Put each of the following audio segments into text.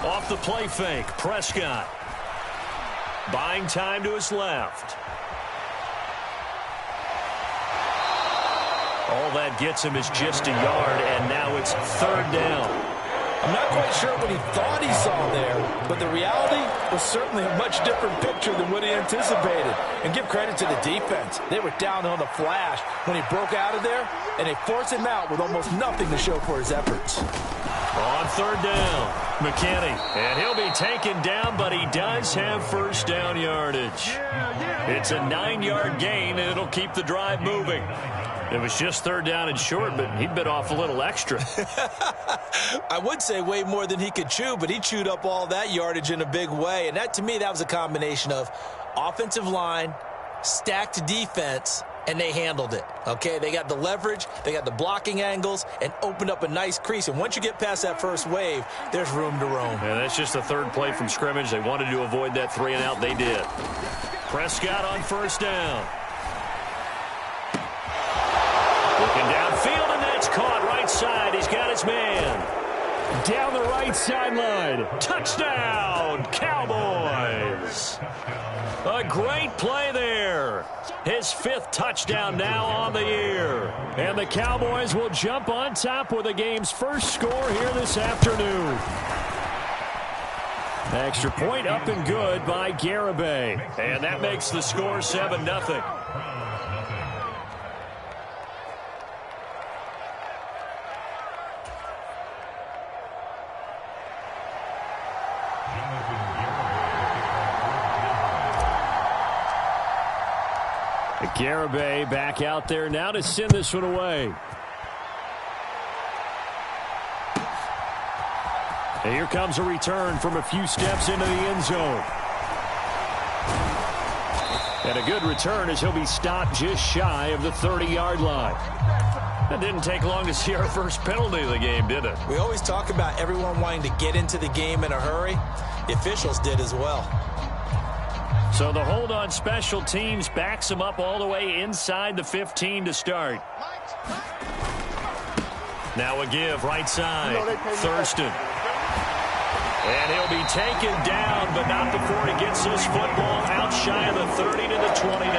Off the play fake, Prescott. Buying time to his left. All that gets him is just a yard, and now it's third down. I'm not quite sure what he thought he saw there, but the reality was certainly a much different picture than what he anticipated. And give credit to the defense. They were down on the flash when he broke out of there, and they forced him out with almost nothing to show for his efforts. On third down, McKinney. And he'll be taken down, but he does have first down yardage. It's a 9-yard gain, and it'll keep the drive moving. It was just third down and short, but he bit off a little extra. I would say way more than he could chew, but he chewed up all that yardage in a big way. And that, to me, that was a combination of offensive line, stacked defense, and they handled it. Okay, they got the leverage, they got the blocking angles, and opened up a nice crease. And once you get past that first wave, there's room to roam. And that's just the third play from scrimmage. They wanted to avoid that 3-and-out. They did. Prescott on first down. Looking downfield, and that's caught right side. He's got his man. Down the right sideline. Touchdown, Cowboys. A great play there. His 5th touchdown now on the year. And the Cowboys will jump on top with the game's first score here this afternoon. Extra point up and good by Garibay. And that makes the score 7-0. Garibay back out there now to send this one away. And here comes a return from a few steps into the end zone. And a good return as he'll be stopped just shy of the 30-yard line. That didn't take long to see our first penalty of the game, did it? We always talk about everyone wanting to get into the game in a hurry. The officials did as well. So the hold on special teams backs him up all the way inside the 15 to start. Now a give right side. Thurston. And he'll be taken down, but not before he gets this football out shy of the 30 to the 29.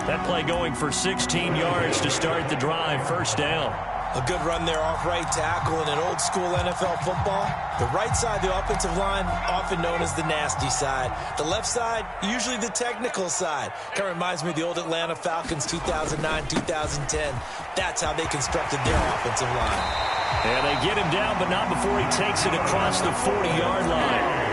That play going for 16 yards to start the drive. First down. A good run there off right tackle in an old-school NFL football. The right side, the offensive line, often known as the nasty side. The left side, usually the technical side. Kind of reminds me of the old Atlanta Falcons 2009, 2010. That's how they constructed their offensive line. And they get him down, but not before he takes it across the 40-yard line.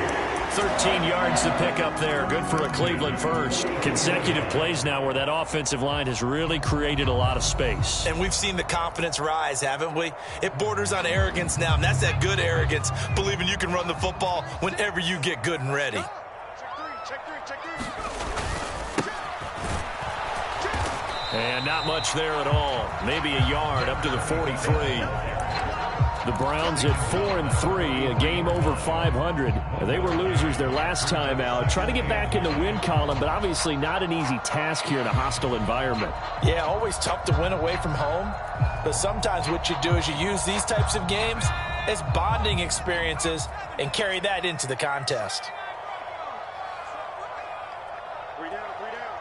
13 yards to pick up there. Good for a Cleveland first. Consecutive plays now where that offensive line has really created a lot of space. And we've seen the confidence rise, haven't we? It borders on arrogance now, and that's that good arrogance, believing you can run the football whenever you get good and ready. And not much there at all. Maybe a yard up to the 43. The Browns at 4-3, a game over 500. They were losers their last time out. Trying to get back in the win column, but obviously not an easy task here in a hostile environment. Yeah, always tough to win away from home. But sometimes what you do is you use these types of games as bonding experiences and carry that into the contest. 3 down, 3 down.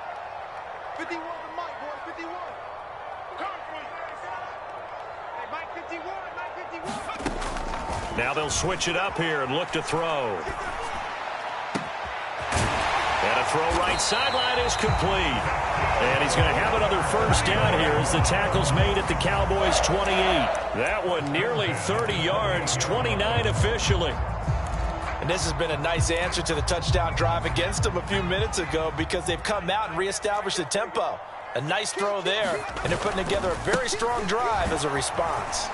51 for Mike, boy, 51. Hey, Mike 51, Mike 51. Now they'll switch it up here and look to throw. And a throw right sideline is complete. And he's going to have another first down here as the tackle's made at the Cowboys' 28. That one nearly 30 yards, 29 officially. And this has been a nice answer to the touchdown drive against them a few minutes ago because they've come out and reestablished the tempo. A nice throw there, and they're putting together a very strong drive as a response.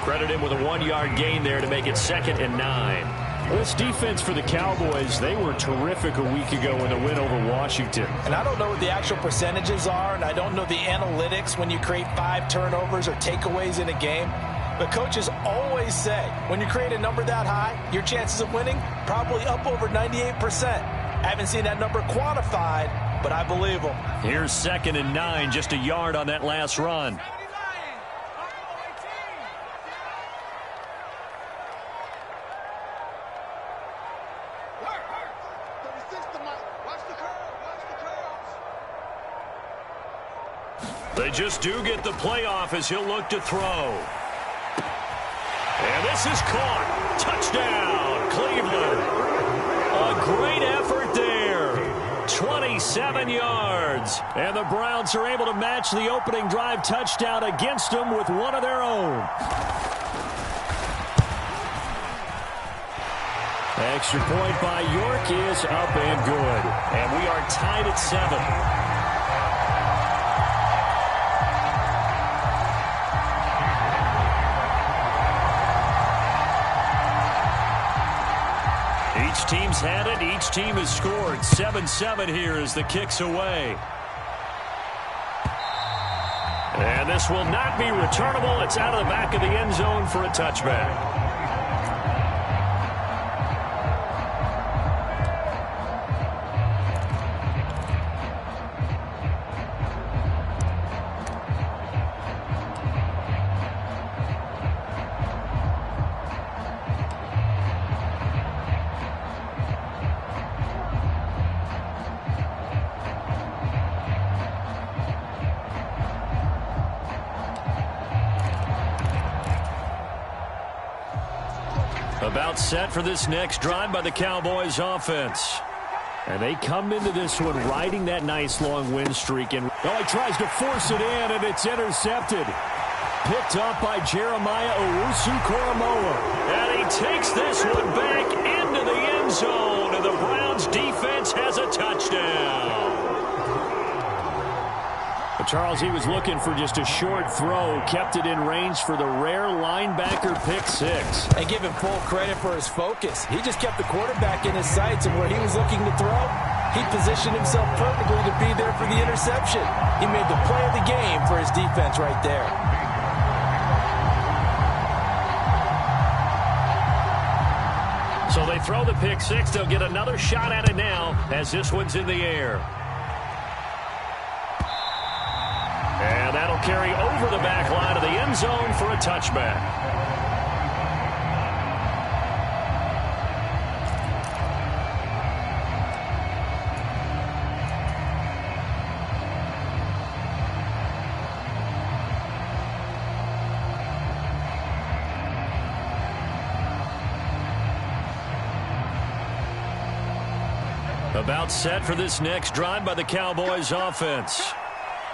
Credit him with a 1-yard gain there to make it 2nd and 9. Well, this defense for the Cowboys, they were terrific a week ago in the win over Washington. And I don't know what the actual percentages are, and I don't know the analytics when you create 5 turnovers or takeaways in a game. But coaches always say, when you create a number that high, your chances of winning probably up over 98%. I haven't seen that number quantified, but I believe them. Here's 2nd and 9, just a yard on that last run. They just do get the playoff as he'll look to throw. And this is caught. Touchdown, Cleveland. A great effort there. 27 yards. And the Browns are able to match the opening drive touchdown against them with one of their own. Extra point by York is up and good. And we are tied at 7. Each team's had it. Each team has scored. 7-7 here as the kick's away. And this will not be returnable. It's out of the back of the end zone for a touchback. About set for this next drive by the Cowboys offense. And they come into this one riding that nice long win streak. And he tries to force it in, and it's intercepted. Picked up by Jeremiah Owusu-Koramoah. And he takes this one back into the end zone. And the Browns defense has a touchdown. Charles, he was looking for just a short throw, kept it in range for the rare linebacker pick six. And give him full credit for his focus. He just kept the quarterback in his sights, and where he was looking to throw, he positioned himself perfectly to be there for the interception. He made the play of the game for his defense right there. So they throw the pick six. They'll get another shot at it now as this one's in the air. And that'll carry over the back line of the end zone for a touchback. About set for this next drive by the Cowboys offense.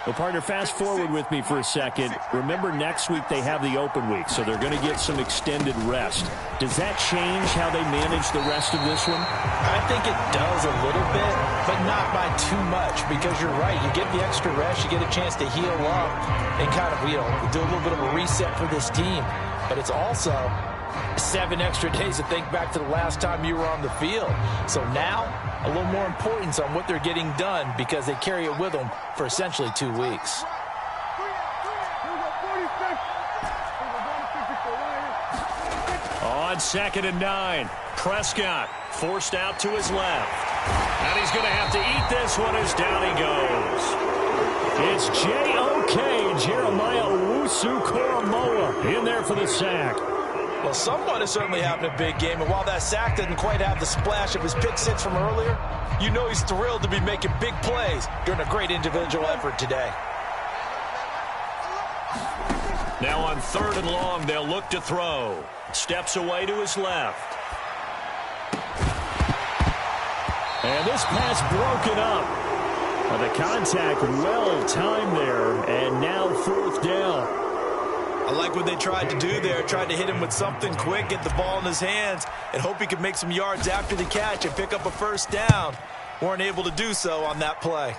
Well, partner, fast forward with me for a second. Remember, next week they have the open week, so they're going to get some extended rest. Does that change how they manage the rest of this one? I think it does a little bit, but not by too much, because you're right. You get the extra rest, you get a chance to heal up and kind of, do a little bit of a reset for this team. But it's also 7 extra days to think back to the last time you were on the field. So now, a little more importance on what they're getting done because they carry it with them for essentially 2 weeks. On 2nd and 9, Prescott forced out to his left. And he's going to have to eat this one as down he goes. It's J.O.K. Jeremiah Owusu-Koramoah in there for the sack. Well, someone is certainly having a big game, and while that sack didn't quite have the splash of his pick six from earlier, you know he's thrilled to be making big plays during a great individual effort today. Now on 3rd and long, they'll look to throw. Steps away to his left. And this pass broken up. The contact well timed there, and now 4th down. I like what they tried to do there. Tried to hit him with something quick, get the ball in his hands, and hope he could make some yards after the catch and pick up a first down. Weren't able to do so on that play.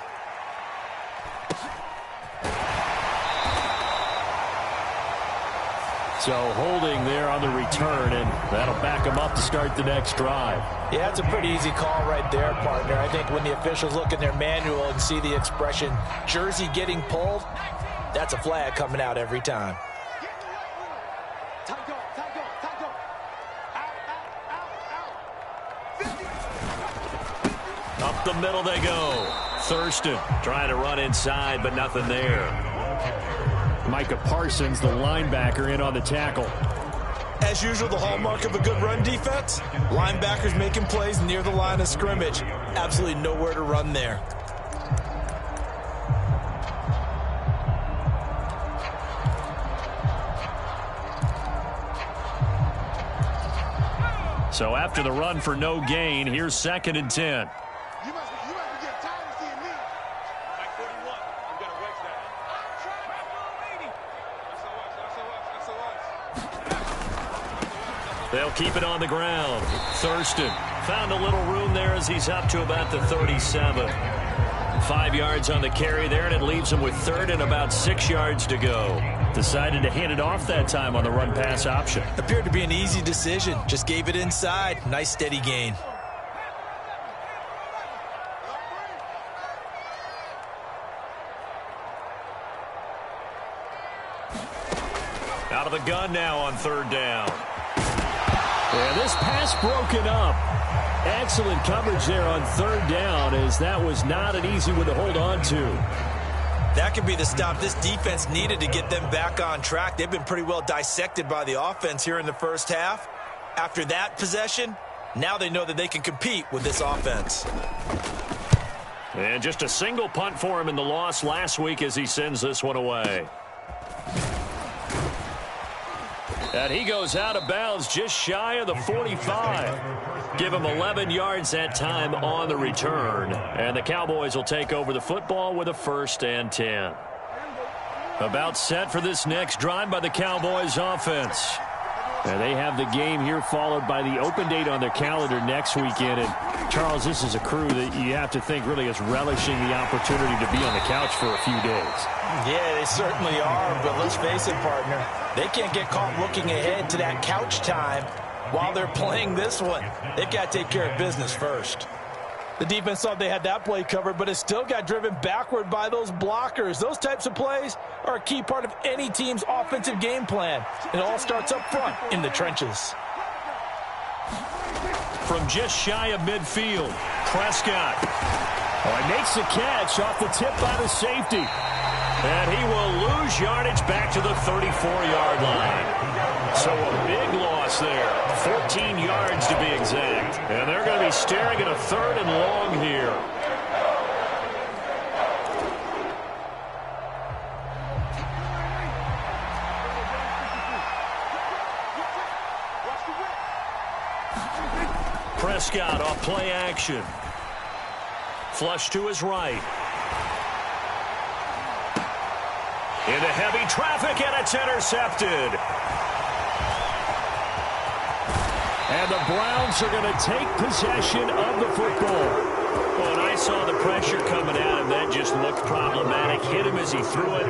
So holding there on the return, and that'll back him up to start the next drive. Yeah, it's a pretty easy call right there, partner. I think when the officials look in their manual and see the expression, jersey getting pulled, that's a flag coming out every time. Up the middle they go. Thurston trying to run inside, but nothing there. Micah Parsons, the linebacker, in on the tackle. As usual, the hallmark of a good run defense, linebackers making plays near the line of scrimmage. Absolutely nowhere to run there. So after the run for no gain, here's 2nd and 10. You must be getting tired of seeing me. Like 41. You got to wedge that. I'm trying. They'll keep it on the ground. Thurston found a little room there as he's up to about the 37. 5 yards on the carry there, and it leaves him with 3rd and about 6 yards to go. Decided to hand it off that time on the run-pass option. Appeared to be an easy decision. Just gave it inside. Nice steady gain. Out of the gun now on 3rd down. Yeah, this pass broken up. Excellent coverage there on 3rd down, as that was not an easy one to hold on to. That could be the stop this defense needed to get them back on track. They've been pretty well dissected by the offense here in the first half. After that possession, now they know that they can compete with this offense. And just a single punt for him in the loss last week as he sends this one away. And he goes out of bounds just shy of the 45. Give him 11 yards that time on the return. And the Cowboys will take over the football with a 1st and 10. About set for this next drive by the Cowboys offense. And they have the game here followed by the open date on their calendar next weekend. And Charles, this is a crew that you have to think really is relishing the opportunity to be on the couch for a few days. Yeah, they certainly are, but let's face it, partner. They can't get caught looking ahead to that couch time while they're playing this one. They've got to take care of business first. The defense thought they had that play covered, but it still got driven backward by those blockers. Those types of plays are a key part of any team's offensive game plan. It all starts up front in the trenches. From just shy of midfield, Prescott. Oh, he makes the catch off the tip by the safety. And he will lose yardage back to the 34-yard line. So a big loss there. 14 yards to be exact. And they're going to be staring at a 3rd and long here. Prescott off play action. Flush to his right. Into heavy traffic, and it's intercepted. And the Browns are going to take possession of the football. When I saw the pressure coming at him, that just looked problematic. Hit him as he threw it,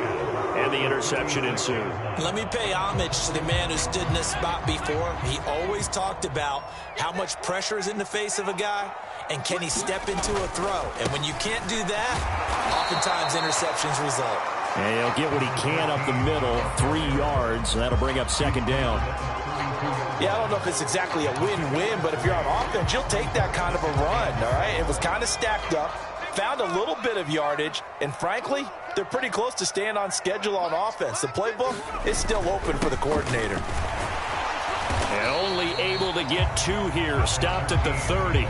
and the interception ensued. Let me pay homage to the man who stood in this spot before. He always talked about how much pressure is in the face of a guy, and can he step into a throw. And when you can't do that, oftentimes interceptions result. And he'll get what he can up the middle, 3 yards. That'll bring up 2nd down. Yeah, I don't know if it's exactly a win-win, but if you're on offense, you'll take that kind of a run, all right? It was kind of stacked up, found a little bit of yardage, and frankly, they're pretty close to staying on schedule on offense. The playbook is still open for the coordinator. And only able to get 2 here, stopped at the 30.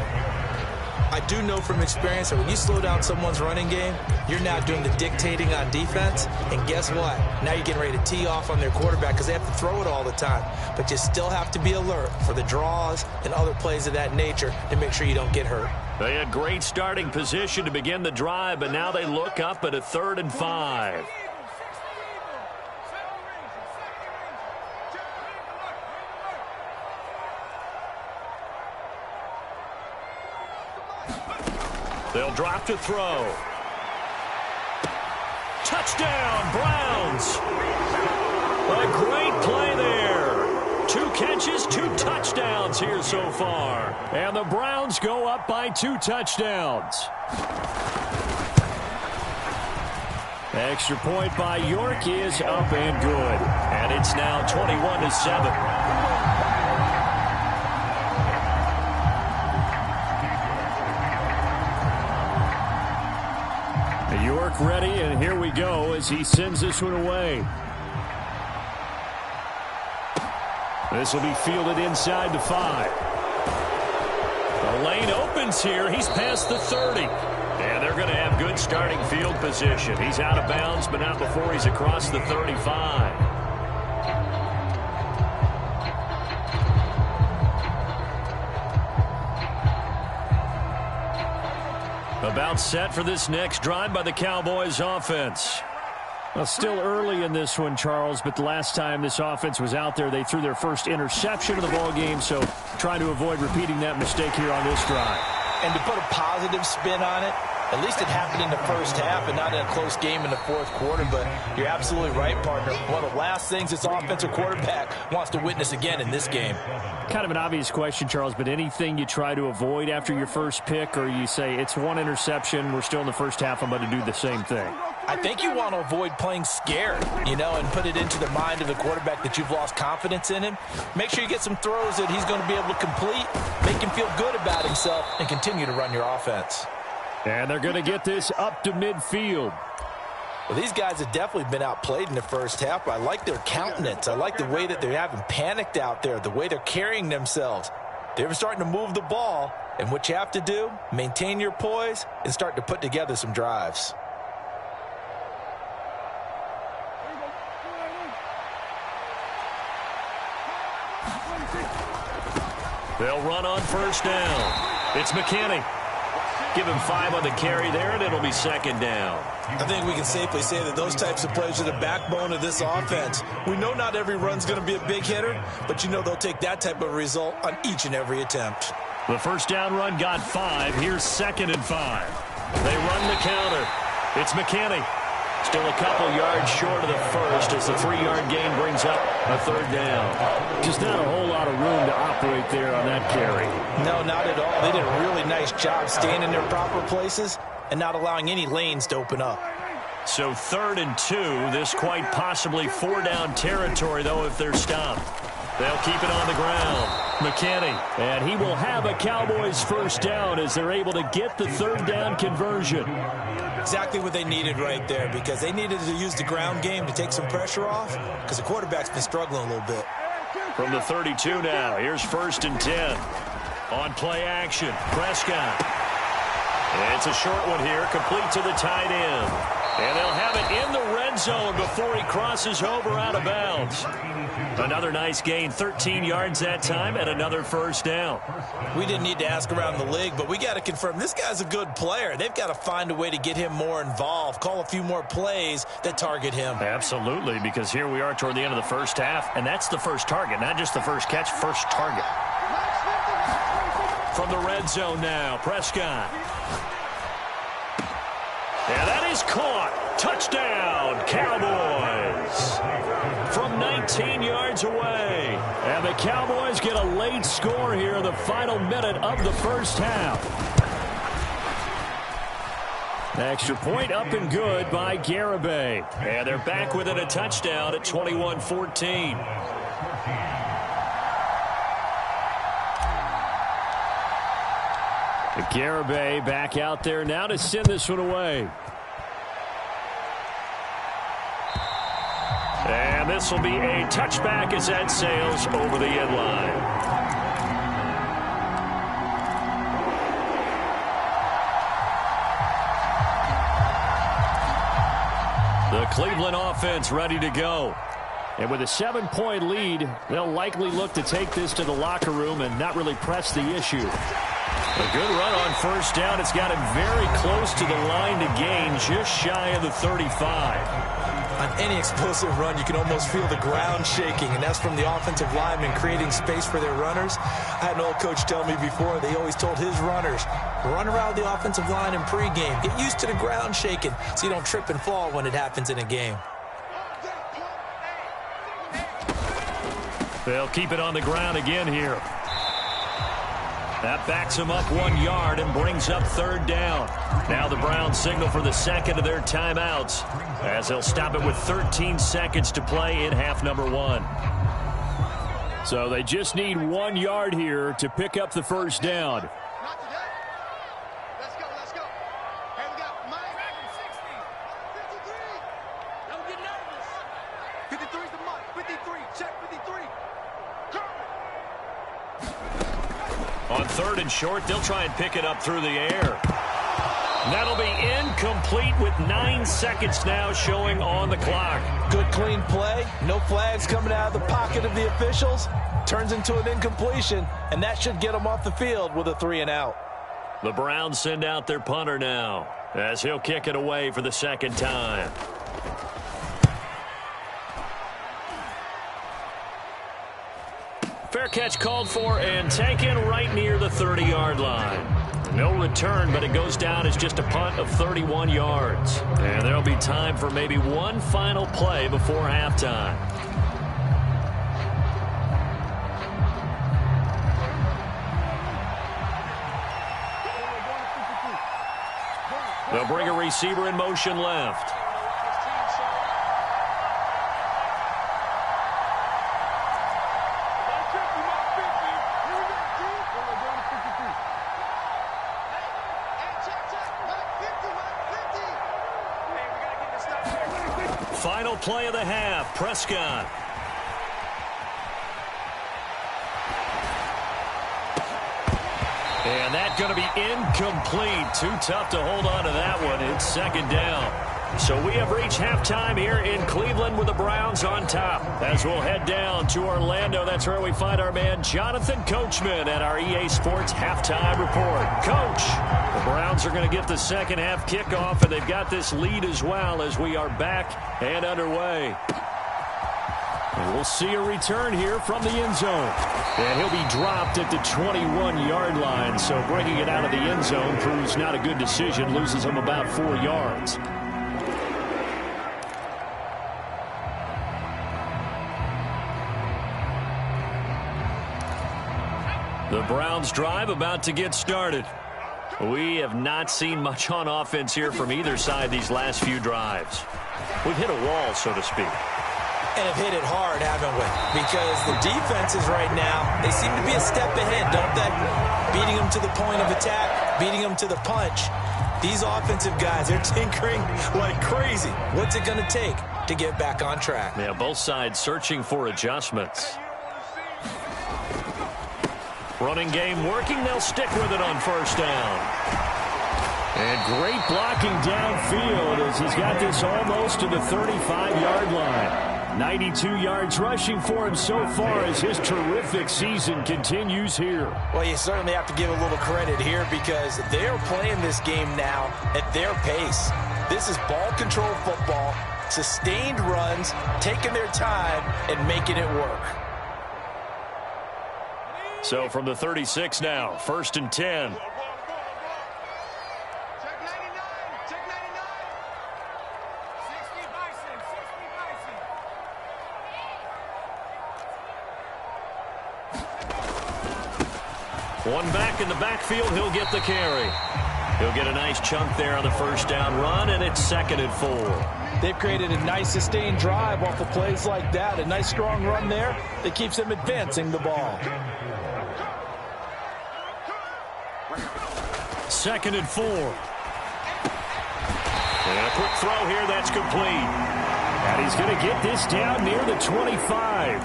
I do know from experience that when you slow down someone's running game, you're now doing the dictating on defense. And guess what? Now you're getting ready to tee off on their quarterback because they have to throw it all the time. But you still have to be alert for the draws and other plays of that nature to make sure you don't get hurt. They had great starting position to begin the drive, but now they look up at a 3rd and 5. They'll drop to throw. Touchdown, Browns. A great play there. 2 catches, 2 touchdowns here so far. And the Browns go up by 2 touchdowns. Extra point by York is up and good. And it's now 21-7. York ready, and here we go as he sends this one away. This will be fielded inside the 5. The lane opens here. He's past the 30. And they're going to have good starting field position. He's out of bounds, but not before he's across the 35. About set for this next drive by the Cowboys offense. Well, still early in this one, Charles, but the last time this offense was out there, they threw their first interception of the ball game, so trying to avoid repeating that mistake here on this drive. And to put a positive spin on it, at least it happened in the first half and not in a close game in the fourth quarter, but you're absolutely right, partner. One of the last things this offensive quarterback wants to witness again in this game. Kind of an obvious question, Charles, but anything you try to avoid after your first pick, or you say it's one interception, we're still in the first half, I'm going to do the same thing? I think you want to avoid playing scared, and put it into the mind of the quarterback that you've lost confidence in him. Make sure you get some throws that he's going to be able to complete, make him feel good about himself, and continue to run your offense. And they're going to get this up to midfield. Well, these guys have definitely been outplayed in the first half, but I like their countenance. I like the way that they're having panicked out there, the way they're carrying themselves. They're starting to move the ball, and what you have to do, maintain your poise and start to put together some drives. They'll run on first down. It's McKinney. Give him 5 on the carry there, and it'll be second down. I think we can safely say that those types of plays are the backbone of this offense. We know not every run's going to be a big hitter, but they'll take that type of result on each and every attempt. The first down run got 5. Here's 2nd and 5. They run the counter. It's McKinney. Still a couple yards short of the first as the 3-yard gain brings up a third down. Just not a whole lot of room to operate there on that carry. No, not at all. They did a really nice job staying in their proper places and not allowing any lanes to open up. So 3rd and 2. This quite possibly 4-down territory, though, if they're stopped. They'll keep it on the ground. McKinney. And he will have a Cowboys first down as they're able to get the 3rd down conversion. Exactly what they needed right there, because they needed to use the ground game to take some pressure off, because the quarterback's been struggling a little bit. From the 32 now, here's 1st and 10. On play action, Prescott. It's a short one here, complete to the tight end. And they'll have it in the red zone before he crosses over out of bounds. Another nice gain, 13 yards that time, and another first down. We didn't need to ask around the league, but we got to confirm this guy's a good player. They've got to find a way to get him more involved, call a few more plays that target him. Absolutely, because here we are toward the end of the first half, and that's the first target, not just the first catch, first target. From the red zone now, Prescott. And that is caught. Touchdown, Cowboys. From 19 yards away. And the Cowboys get a late score here in the final minute of the first half. Extra point up and good by Garibay. And they're back within a touchdown at 21-14. Garibay back out there now to send this one away. And this will be a touchback as that sails over the end line. The Cleveland offense ready to go. And with a 7-point lead, they'll likely look to take this to the locker room and not really press the issue. A good run on first down. It's got him very close to the line to gain, just shy of the 35. On any explosive run, you can almost feel the ground shaking, and that's from the offensive linemen creating space for their runners. I had an old coach tell me before, they always told his runners, run around the offensive line in pregame. Get used to the ground shaking so you don't trip and fall when it happens in a game. They'll keep it on the ground again here. That backs them up 1 yard and brings up 3rd down. Now the Browns signal for the second of their timeouts as they'll stop it with 13 seconds to play in half number 1. So they just need 1 yard here to pick up the first down. Not today. Let's go, let's go. Here we go. Mike. 53. Don't get nervous. 53 is the Mike. 53. Check 53. On 3rd and short, they'll try and pick it up through the air. That'll be incomplete with 9 seconds now showing on the clock. Good clean play. No flags coming out of the pocket of the officials. Turns into an incompletion, and that should get them off the field with a 3 and out. The Browns send out their punter now as he'll kick it away for the second time. Fair catch called for and taken right near the 30-yard line. No return, but it goes down as just a punt of 31 yards. And there'll be time for maybe one final play before halftime. They'll bring a receiver in motion left. Final play of the half, Prescott. And that's going to be incomplete. Too tough to hold on to that one. It's second down. So we have reached halftime here in Cleveland with the Browns on top. As we'll head down to Orlando, that's where we find our man Jonathan Coachman at our EA Sports Halftime Report. Coach, the Browns are going to get the second half kickoff, and they've got this lead as well as we are back and underway. And we'll see a return here from the end zone. And he'll be dropped at the 21-yard line, so bringing it out of the end zone proves not a good decision, loses him about 4 yards. The Browns drive about to get started. We have not seen much on offense here from either side these last few drives. We've hit a wall, so to speak. And have hit it hard, haven't we? Because the defenses right now, they seem to be a step ahead, don't they? Beating them to the point of attack, beating them to the punch. These offensive guys, they're tinkering like crazy. What's it going to take to get back on track? Yeah, both sides searching for adjustments. Running game working. They'll stick with it on first down. And great blocking downfield as he's got this almost to the 35-yard line. 92 yards rushing for him so far as his terrific season continues here. Well, you certainly have to give a little credit here because they're playing this game now at their pace. This is ball control football, sustained runs, taking their time and making it work. So from the 36 now, 1st and 10. Check 99. Check 99. 60 Bison. 60 Bison. One back in the backfield, he'll get the carry. He'll get a nice chunk there on the first down run, and it's 2nd and 4. They've created a nice sustained drive off of plays like that. A nice strong run there that keeps them advancing the ball. 2nd and 4. And a quick throw here, that's complete. And he's going to get this down near the 25.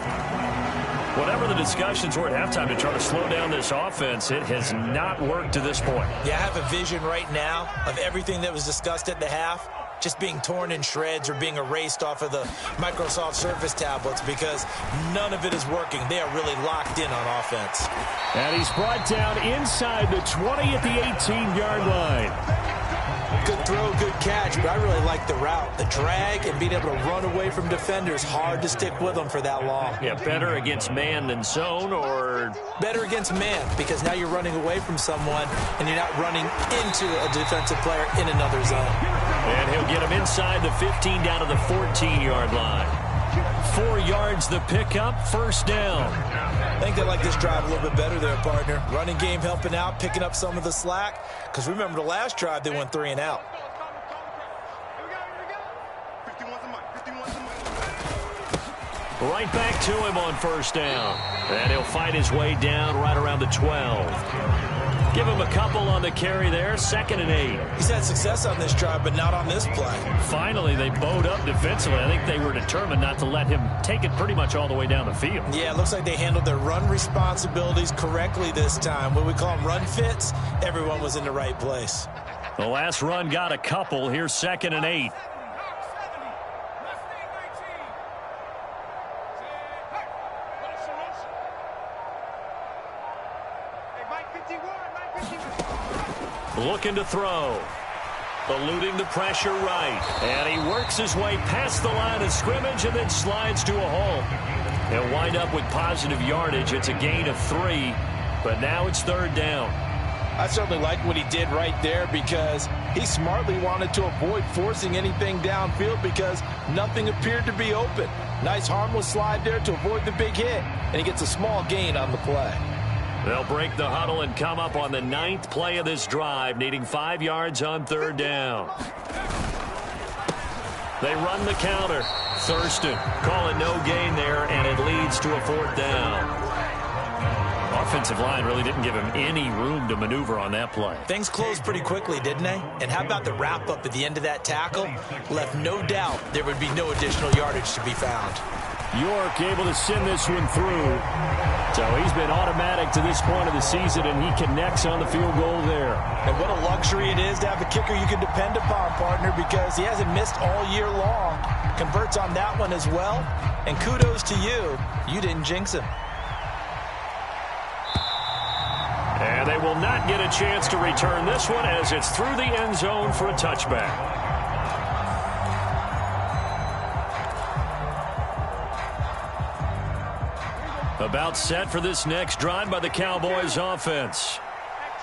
Whatever the discussions were at halftime to try to slow down this offense, it has not worked to this point. Yeah, I have a vision right now of everything that was discussed at the half just being torn in shreds or being erased off of the Microsoft Surface tablets because none of it is working. They are really locked in on offense. And he's brought down inside the 20 at the 18-yard line. Good throw, good catch, but I really like the route. The drag and being able to run away from defenders, hard to stick with them for that long. Yeah, better against man than zone, or better against man because now you're running away from someone and you're not running into a defensive player in another zone. And he'll get him inside the 15 down to the 14-yard line. 4 yards the pickup, 1st down. I think they like this drive a little bit better there, partner. Running game helping out, picking up some of the slack. Because remember the last drive, they went 3 and out. Right back to him on 1st down. And he'll fight his way down right around the 12. Give him a couple on the carry there, 2nd and 8. He's had success on this drive, but not on this play. Finally, they bowed up defensively. I think they were determined not to let him take it pretty much all the way down the field. Yeah, it looks like they handled their run responsibilities correctly this time. What we call them run fits, everyone was in the right place. The last run got a couple. Here's 2nd and 8. Looking to throw. Eluding the pressure right. And he works his way past the line of scrimmage and then slides to a halt. He'll wind up with positive yardage. It's a gain of 3, but now it's 3rd down. I certainly like what he did right there because he smartly wanted to avoid forcing anything downfield because nothing appeared to be open. Nice harmless slide there to avoid the big hit, and he gets a small gain on the play. They'll break the huddle and come up on the 9th play of this drive, needing 5 yards on 3rd down. They run the counter. Thurston calling no gain there, and it leads to a 4th down. Offensive line really didn't give him any room to maneuver on that play. Things closed pretty quickly, didn't they? And how about the wrap-up at the end of that tackle? Left no doubt there would be no additional yardage to be found. York able to send this one through. So he's been automatic to this point of the season, and he connects on the field goal there. And what a luxury it is to have a kicker you can depend upon, partner, because he hasn't missed all year long. Converts on that one as well. And kudos to you. You didn't jinx him. And they will not get a chance to return this one as it's through the end zone for a touchback. About set for this next drive by the Cowboys offense.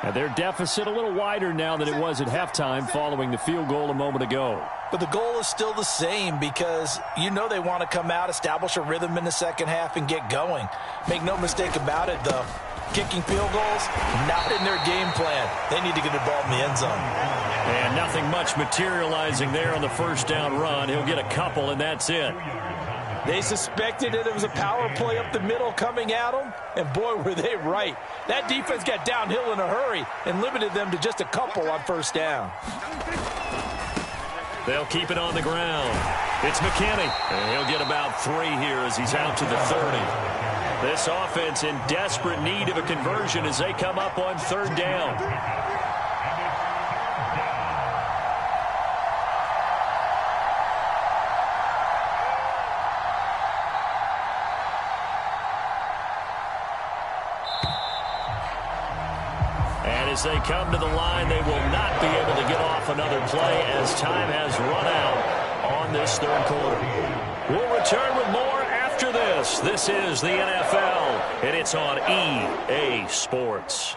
And their deficit a little wider now than it was at halftime following the field goal a moment ago. But the goal is still the same because you know they want to come out, establish a rhythm in the second half, and get going. Make no mistake about it, though. Kicking field goals, not in their game plan. They need to get the ball in the end zone. And nothing much materializing there on the 1st down run. He'll get a couple, and that's it. They suspected that it was a power play up the middle coming at them, and boy, were they right. That defense got downhill in a hurry and limited them to just a couple on 1st down. They'll keep it on the ground. It's McKinney, and he'll get about 3 here as he's out to the 30. This offense in desperate need of a conversion as they come up on 3rd down. And as they come to the line, they will not be able to get off another play as time has run out on this 3rd quarter. We'll return with more after this. This is the NFL, and it's on EA Sports.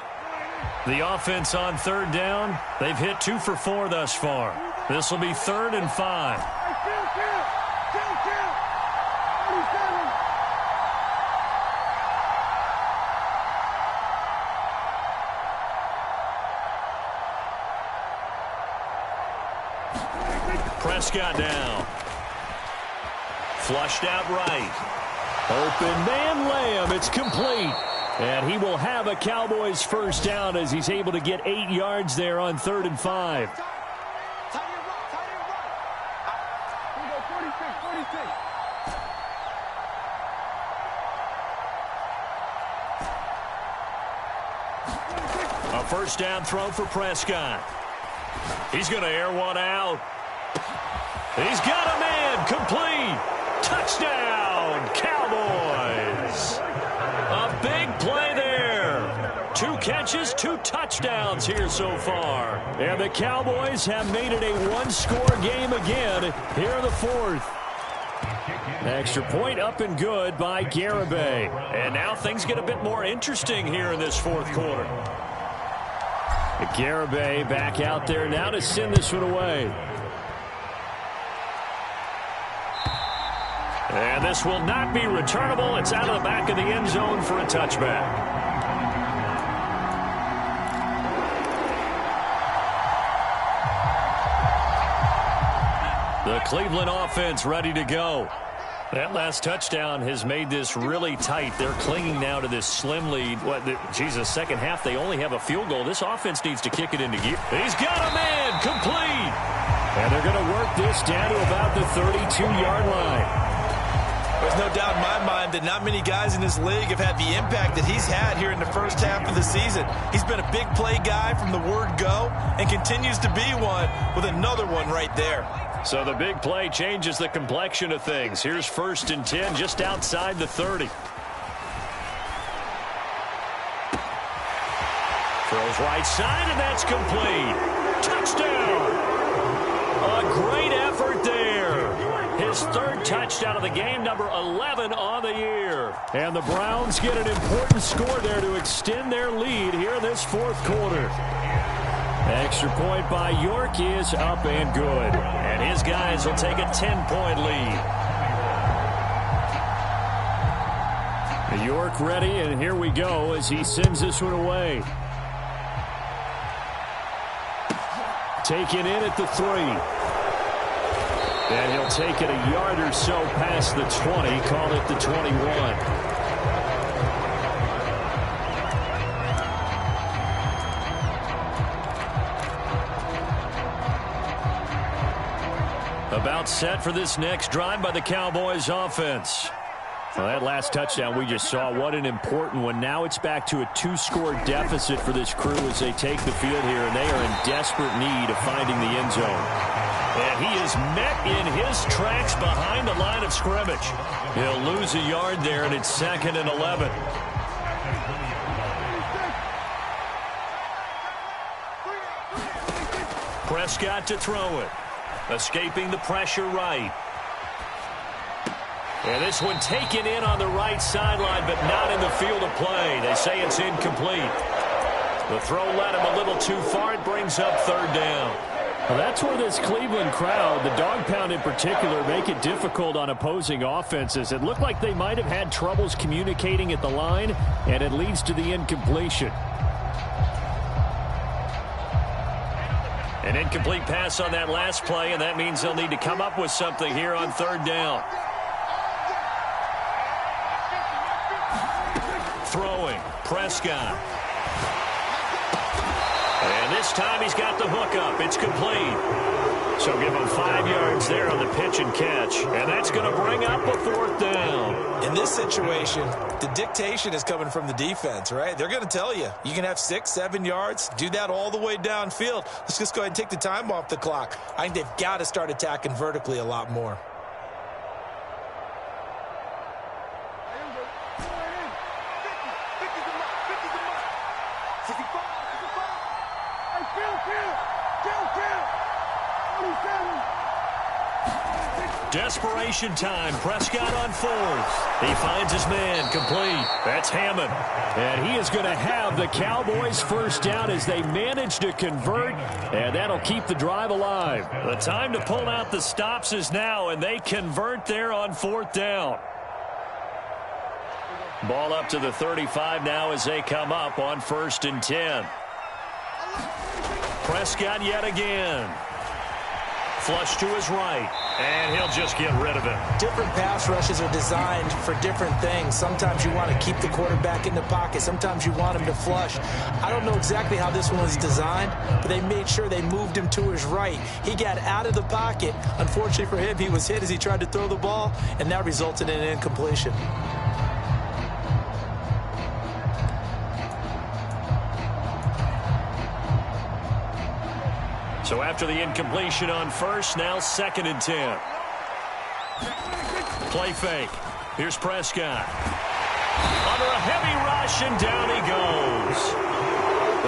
The offense on 3rd down, they've hit 2 for 4 thus far. This will be 3rd and 5. Prescott down. Flushed out right. Open man Lamb. It's complete. And he will have a Cowboys 1st down as he's able to get 8 yards there on 3rd and 5. A 1st down throw for Prescott. He's going to air one out. He's got a man. Complete. Touchdown, Cowboys. A big play there. 2 catches, 2 touchdowns here so far. And the Cowboys have made it a 1-score game again here in the 4th. Extra point up and good by Garibay. And now things get a bit more interesting here in this 4th quarter. Garibay back out there now to send this one away. And this will not be returnable. It's out of the back of the end zone for a touchback. The Cleveland offense ready to go. That last touchdown has made this really tight. They're clinging now to this slim lead. Second half, they only have a field goal. This offense needs to kick it into gear. He's got a man, complete. And they're going to work this down to about the 32-yard line. There's no doubt in my mind that not many guys in this league have had the impact that he's had here in the 1st half of the season. He's been a big play guy from the word go and continues to be one with another one right there. So the big play changes the complexion of things. Here's 1st and 10 just outside the 30. Throws right side, and that's complete. Touchdown! A great effort there. His third touchdown of the game, number 11 on the year. And the Browns get an important score there to extend their lead here in this fourth quarter. Extra point by York is up and good. And his guys will take a 10-point lead. York ready, and here we go as he sends this one away. Taken in at the 3. And he'll take it a yard or so past the 20, call it the 21. About set for this next drive by the Cowboys offense. Well, that last touchdown we just saw, what an important one. Now it's back to a 2-score deficit for this crew as they take the field here, and they are in desperate need of finding the end zone. And he is met in his tracks behind the line of scrimmage. He'll lose a yard there, and it's 2nd and 11. Prescott to throw it. Escaping the pressure right. And this one taken in on the right sideline, but not in the field of play. They say it's incomplete. The throw led him a little too far. It brings up 3rd down. Well, that's where this Cleveland crowd, the dog pound in particular, make it difficult on opposing offenses. It looked like they might have had troubles communicating at the line, and it leads to the incompletion. An incomplete pass on that last play, and that means they'll need to come up with something here on 3rd down. Throwing, Prescott. And this time he's got the hook up. It's complete. So give him 5 yards there on the pitch and catch. And that's going to bring up a 4th down. In this situation, the dictation is coming from the defense, right? They're going to tell you, you can have 6, 7 yards. Do that all the way downfield. Let's just go ahead and take the time off the clock. I think they've got to start attacking vertically a lot more. Desperation time. Prescott on 4th. He finds his man. Complete. That's Hammond. And he is going to have the Cowboys' 1st down as they manage to convert, and that'll keep the drive alive. The time to pull out the stops is now, and they convert there on 4th down. Ball up to the 35 now as they come up on 1st and 10. Prescott yet again. Flush to his right, and he'll just get rid of it. Different pass rushes are designed for different things. Sometimes you want to keep the quarterback in the pocket. Sometimes you want him to flush. I don't know exactly how this one was designed, but they made sure they moved him to his right. He got out of the pocket. Unfortunately for him, he was hit as he tried to throw the ball, and that resulted in an incompletion. So after the incompletion on 1st, now 2nd and 10. Play fake. Here's Prescott. Under a heavy rush, and down he goes.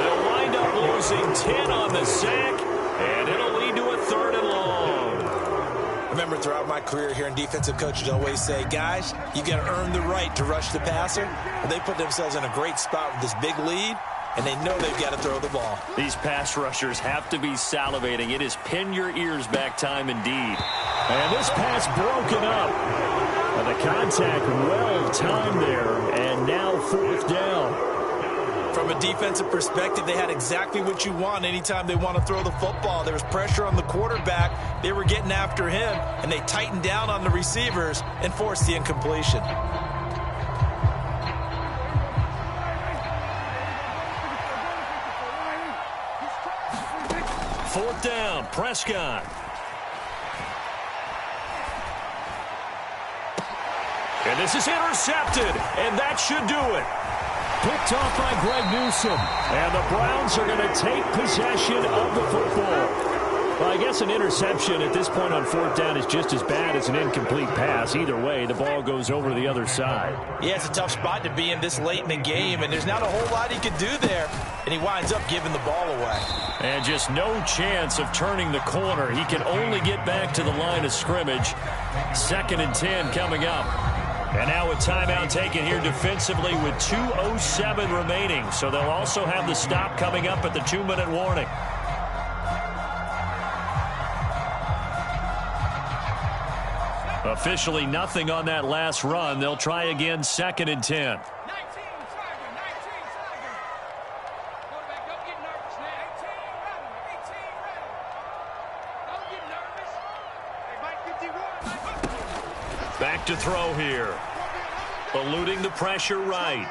They'll wind up losing 10 on the sack, and it'll lead to a 3rd and long. I remember throughout my career hearing defensive coaches always say, guys, you got to earn the right to rush the passer. Well, they put themselves in a great spot with this big lead, and they know they've got to throw the ball. These pass rushers have to be salivating. It is pin your ears back time indeed. And this pass broken up. And the contact well timed there, and now 4th down. From a defensive perspective, they had exactly what you want anytime they want to throw the football. There was pressure on the quarterback. They were getting after him, and they tightened down on the receivers and forced the incompletion. 4th down, Prescott. And this is intercepted, and that should do it. Picked off by Greg Newsome, and the Browns are going to take possession of the football. Well, I guess an interception at this point on fourth down is just as bad as an incomplete pass. Either way, the ball goes over to the other side. Yeah, it's a tough spot to be in this late in the game, and there's not a whole lot he could do there. And he winds up giving the ball away. And just no chance of turning the corner. He can only get back to the line of scrimmage. 2nd and 10 coming up. And now a timeout taken here defensively with 2:07 remaining. So they'll also have the stop coming up at the 2-minute warning. Officially nothing on that last run. They'll try again 2nd and 10. Back to throw here. Eluding the pressure right.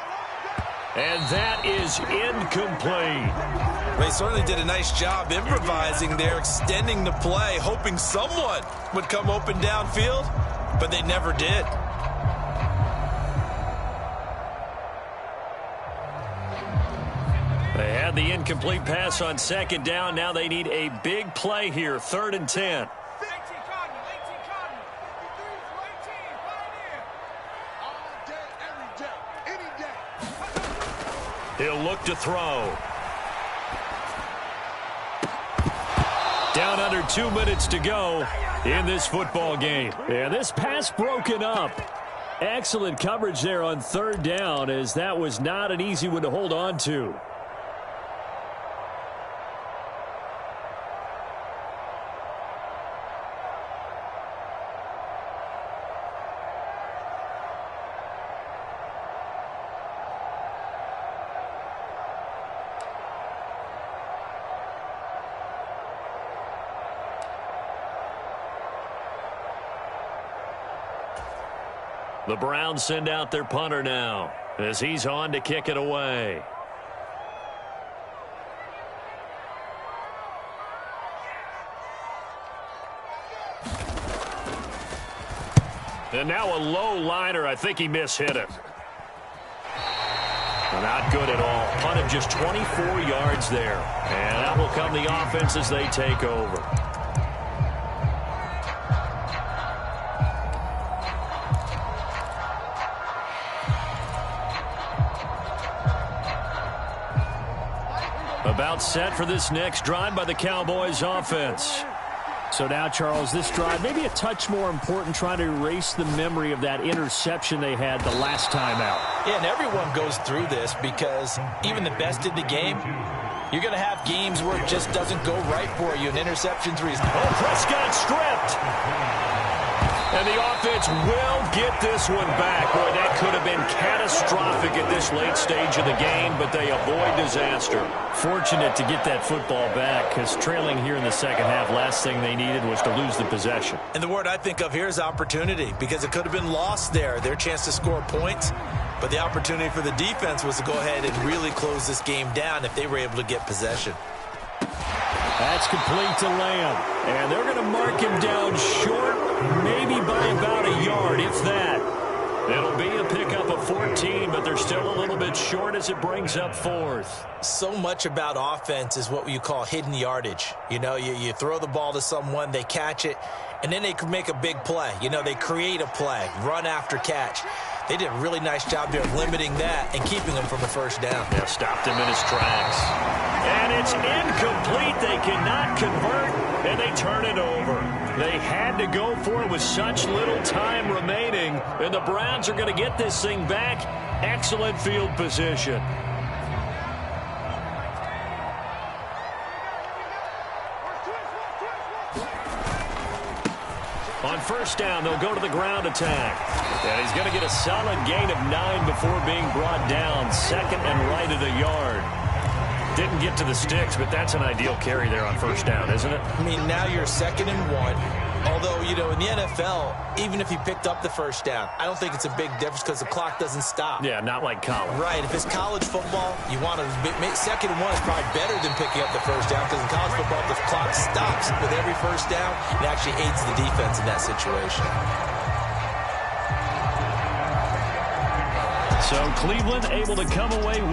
And that is incomplete. They certainly did a nice job improvising there, extending the play, hoping someone would come open downfield, but they never did. They had the incomplete pass on 2nd down. Now they need a big play here, 3rd and 10. He'll look to throw. Down under 2 minutes to go in this football game. And this pass broken up. Excellent coverage there on 3rd down, as that was not an easy one to hold on to. The Browns send out their punter now as he's on to kick it away. And now a low liner. I think he mishit it. Not good at all. Punt of just 24 yards there. And that will come the offense as they take over. About set for this next drive by the Cowboys offense. So now, Charles, this drive maybe a touch more important, trying to erase the memory of that interception they had the last time out. Yeah, and everyone goes through this because even the best in the game, you're going to have games where it just doesn't go right for you, and interception's reasonable. Oh, Prescott stripped. And the offense will get this one back. Boy, that could have been catastrophic at this late stage of the game, but they avoid disaster. Fortunate to get that football back, because trailing here in the second half, last thing they needed was to lose the possession. And the word I think of here is opportunity, because it could have been lost there. Their chance to score points, but the opportunity for the defense was to go ahead and really close this game down if they were able to get possession. That's complete to Lamb. And they're going to mark him down short, maybe by about a yard, if that. It'll be a pickup of 14, but they're still a little bit short as it brings up 4th. So much about offense is what you call hidden yardage. You know, you throw the ball to someone, they catch it, and then they can make a big play. You know, they create a play, run after catch. They did a really nice job there of limiting that and keeping him from the first down. Yeah, stopped him in his tracks. And it's incomplete. They cannot convert, and they turn it over. They had to go for it with such little time remaining, and the Browns are going to get this thing back. Excellent field position. On first down, they'll go to the ground attack. And he's going to get a solid gain of 9 before being brought down. 2nd and right at a yard. Didn't get to the sticks, but that's an ideal carry there on first down, isn't it? I mean, now you're 2nd and 1. Although, you know, in the NFL, even if he picked up the first down, I don't think it's a big difference because the clock doesn't stop. Yeah, not like college. Right. If it's college football, you want to make 2nd and 1 is probably better than picking up the first down, because in college football, the clock stops with every first down. It actually aids the defense in that situation. So Cleveland able to come away with